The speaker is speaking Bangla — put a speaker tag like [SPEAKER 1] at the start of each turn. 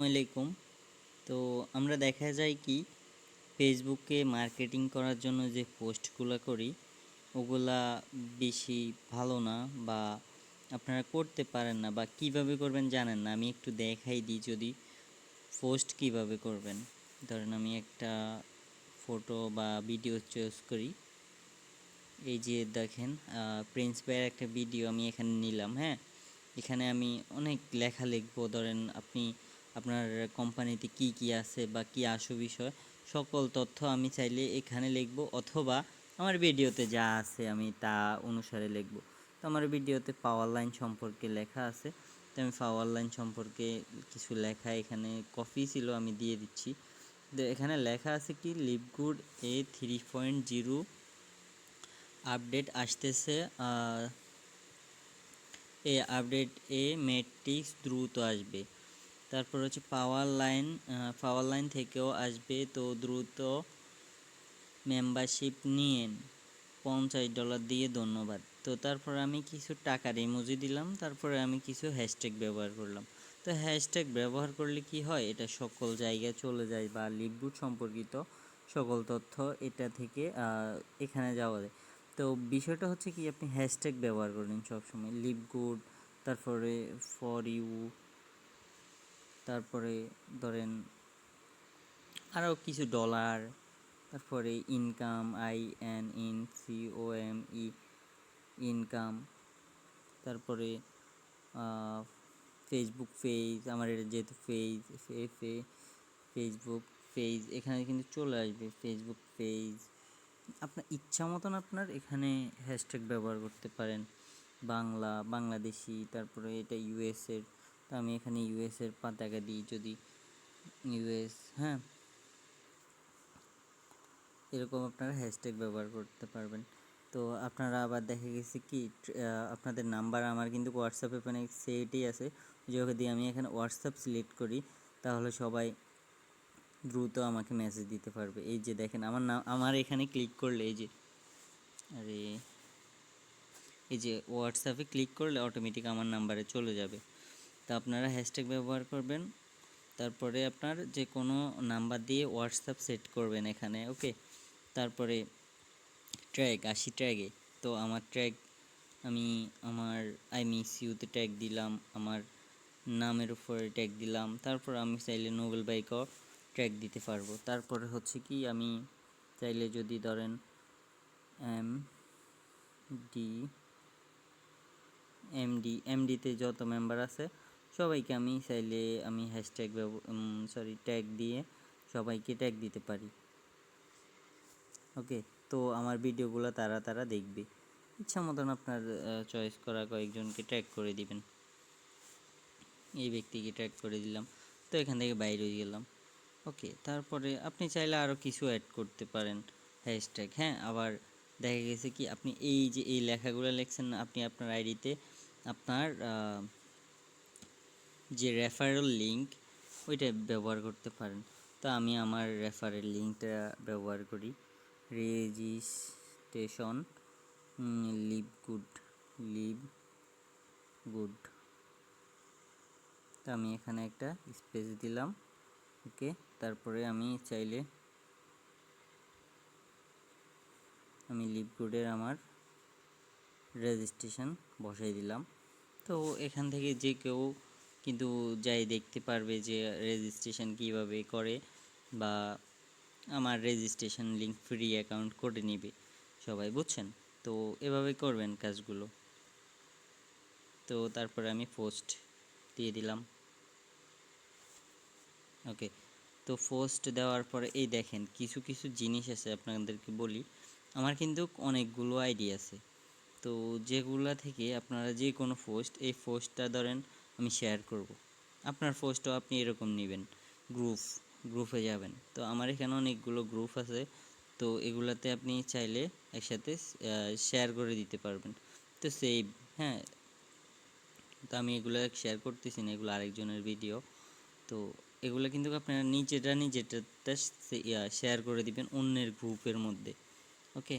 [SPEAKER 1] আলাইকুম। তো আমরা দেখা যায় কি ফেসবুকে মার্কেটিং করার জন্য যে পোস্টগুলো করি ওগুলা বেশি ভালো না, বা আপনারা করতে পারেন না, বা কিভাবে করবেন জানেন না। আমি একটু দেখাই দিই। যদি পোস্ট কিভাবে করবেন, ধরেন আমি একটা ফটো বা ভিডিও চুজ করি। এই যে দেখেন, প্রিন্স ভাইয়ের একটা ভিডিও আমি এখানে নিলাম। হ্যাঁ, এখানে আমি অনেক লেখা লিখবো। ধরেন আপনি আপনার কোম্পানিতে কি কি আছে বা কি আসু বিষয় সকল তথ্য আমি চাইলে এখানে লিখবো, অথবা আমার ভিডিওতে যা আছে আমি তা অনুসারে লিখবো। তো আমার ভিডিওতে পাওয়ার লাইন সম্পর্কে লেখা আছে, তো আমি পাওয়ার লাইন সম্পর্কে কিছু লেখা এখানে কপি ছিল, আমি দিয়ে দিচ্ছি। এখানে লেখা আছে কি, লিভগুড A 3.0 আপডেট আসতেছে। এই আপডেট ম্যাট্রিক্স দ্রুত আসবে। তারপর হচ্ছে পাওয়ার লাইন থেকেও আসবে, তো দ্রুত মেম্বারশিপ নিয়েন, $50 দিয়ে ধন্যবাদ। তো তারপরে আমি কিছু টাকার ইমোজি দিলাম, তারপরে আমি কিছু হ্যাশট্যাগ ব্যবহার করলাম। তো হ্যাশট্যাগ ব্যবহার করলে কি হয়, এটা সকল জায়গায় চলে যায়, বা লিভগুড সম্পর্কিত সকল তথ্য এটা থেকে এখানে যাওয়া যায়। তো বিষয়টা হচ্ছে কি, আপনি হ্যাশট্যাগ ব্যবহার করবেন সবসময়, লিভগুড, তারপরে ফর ইউ, তারপরে ধরেন আরও কিছু ডলার, তারপরে ইনকাম, INCOME, ইনকাম, তারপরে ফেসবুক পেজ, আমার এটা যেহেতু ফেসবুক পেজ এখানে কিন্তু চলে আসবে ফেসবুক পেজ। আপনার ইচ্ছা মতন আপনার এখানে হ্যাশট্যাগ ব্যবহার করতে পারেন, বাংলাদেশি, তারপরে এটা ইউএসের। তো আমি এখানে ইউএসের পতাকা দিই, যদি ইউএস, হ্যাঁ, এরকম আপনারা হ্যাশট্যাগ ব্যবহার করতে পারবেন। তো আপনারা আবার দেখা গেছে কি, আপনাদের নাম্বার আমার কিন্তু হোয়াটসঅ্যাপে মানে সেটই আছে। যদি আমি এখানে হোয়াটসঅ্যাপ সিলেক্ট করি, তাহলে সবাই দ্রুত আমাকে মেসেজ দিতে পারবে। এই যে দেখেন আমার নাম, আমার এখানে ক্লিক করলে আরে এই যে হোয়াটসঅ্যাপে ক্লিক করলে অটোমেটিক আমার নাম্বারে চলে যাবে। তো আপনারা হ্যাশট্যাগ ব্যবহার করবেন, তারপরে আপনার যে কোনো নাম্বার দিয়ে হোয়াটসঅ্যাপ সেট করবেন এখানে, ওকে। তারপরে ট্র্যাগ ট্র্যাগে, তো আমার ট্র্যাগ আমি আমার আই মিস ইউতে ট্যাগ দিলাম, আমার নামের উপরে ট্যাগ দিলাম। তারপর আমি চাইলে নোবেল বাইকও ট্যাগ দিতে পারবো। তারপরে হচ্ছে কি, আমি চাইলে যদি ধরেন এমডিতে যত মেম্বার আছে সবাইকে আমি চাইলে আমি হ্যাশট্যাগ ট্যাগ দিয়ে সবাইকে ট্যাগ দিতে পারি, ওকে। তো আমার ভিডিওগুলো তারা দেখবে। ইচ্ছা মতন আপনার চয়েস করা কয়েকজনকে ট্যাগ করে দিবেন। এই ব্যক্তিকে ট্যাগ করে দিলাম, তো এখান থেকে বাইরে হয়ে গেলাম, ওকে। তারপরে আপনি চাইলে আরও কিছু অ্যাড করতে পারেন হ্যাশট্যাগ, হ্যাঁ। আবার দেখা গেছে কি, আপনি এই যে এই লেখাগুলো লিখছেন না, আপনি আপনার আইডিতে আপনার যে রেফারেল লিঙ্ক ওইটা ব্যবহার করতে পারেন। তো আমি আমার রেফারেল লিঙ্কটা ব্যবহার করি, রেজিস্ট্রেশন লিভ গুড। তো আমি এখানে একটা স্পেস দিলাম, ওকে। তারপরে আমি চাইলে আমি লিভ গুডের আমার রেজিস্ট্রেশন বসাই দিলাম। তো এখান থেকে যে কেউ কিন্তু যাই দেখতে পারবে যে রেজিস্ট্রেশন কিভাবে করে, বা আমার রেজিস্ট্রেশন লিঙ্ক ফ্রি অ্যাকাউন্ট করে নেবে সবাই, বুঝছেন? তো এভাবে করবেন কাজগুলো। তো তারপরে আমি পোস্ট দিয়ে দিলাম, ওকে। তো পোস্ট দেওয়ার পরে এই দেখেন কিছু কিছু জিনিস আছে, আপনাদেরকে বলি। আমার কিন্তু অনেকগুলো আইডি আছে, তো যেগুলা থেকে আপনারা যে কোনো পোস্ট, এই পোস্টটা ধরেন আমি শেয়ার করব, আপনার পোস্টও আপনি এরকম নেবেন, গ্রুপে যাবেন। তো আমার এখানে অনেকগুলো গ্রুপ আছে, তো এগুলাতে আপনি চাইলে একসাথে শেয়ার করে দিতে পারবেন। তো সেই, হ্যাঁ, তো আমি এগুলো শেয়ার করতেছি না, এগুলো আরেকজনের ভিডিও। তো এগুলো কিন্তু আপনারা নিজেরটা শেয়ার করে দিবেন অন্যের গ্রুপের মধ্যে, ওকে।